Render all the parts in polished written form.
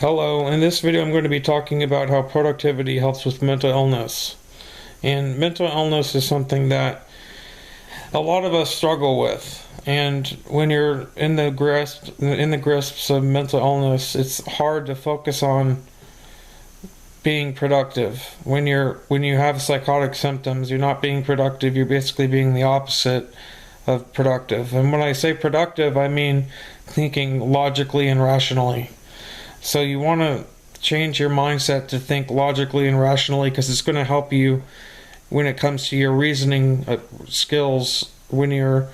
Hello, in this video I'm going to be talking about how productivity helps with mental illness. And mental illness is something that a lot of us struggle with. And when you're in the grips of mental illness, it's hard to focus on being productive. When you have psychotic symptoms, you're not being productive, you're basically being the opposite of productive. And when I say productive, I mean thinking logically and rationally. So you want to change your mindset to think logically and rationally, because it's going to help you when it comes to your reasoning skills, when you're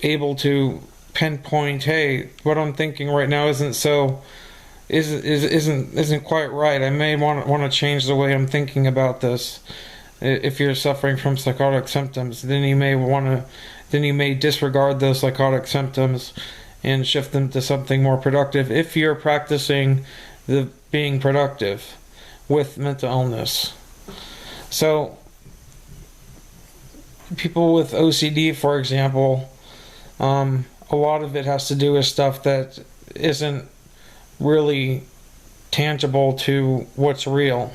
able to pinpoint, hey, what I'm thinking right now isn't quite right. I may want to change the way I'm thinking about this. If you're suffering from psychotic symptoms, then you may disregard those psychotic symptoms and shift them to something more productive if you're practicing the being productive with mental illness. So people with OCD, for example, a lot of it has to do with stuff that isn't really tangible to what's real.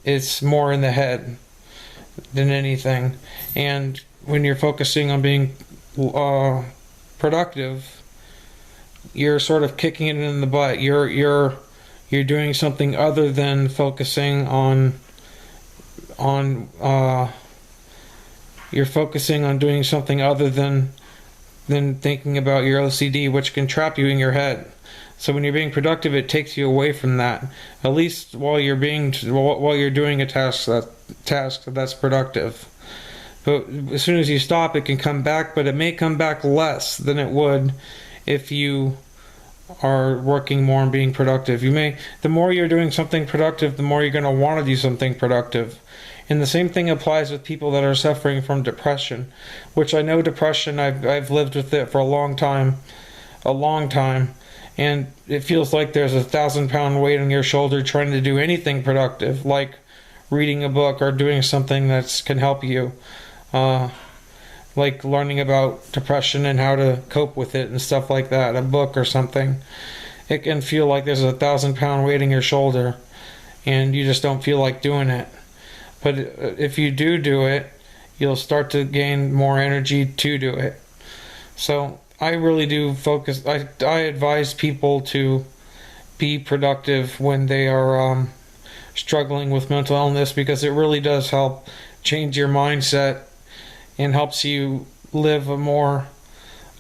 It's more in the head than anything. And when you're focusing on being productive, you're sort of kicking it in the butt. You're doing something other than focusing on you're focusing on doing something other than thinking about your OCD, which can trap you in your head. So when you're being productive, it takes you away from that, at least while you're doing a task that's productive. But as soon as you stop, it can come back, but it may come back less than it would if you are working more on being productive. The more you're doing something productive, the more you're going to want to do something productive. And the same thing applies with people that are suffering from depression, which I know depression, I've lived with it for a long time, and it feels like there's a 1,000-pound weight on your shoulder trying to do anything productive, like reading a book or doing something that can help you. Like learning about depression and how to cope with it and stuff like that, a book or something. It can feel like there's a 1,000-pound weight on your shoulder and you just don't feel like doing it. But if you do it, you'll start to gain more energy to do it. So I really do focus, I advise people to be productive when they are struggling with mental illness, because it really does help change your mindset and helps you live a more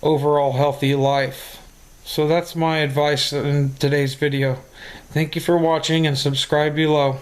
overall healthy life. So that's my advice in today's video. Thank you for watching and subscribe below.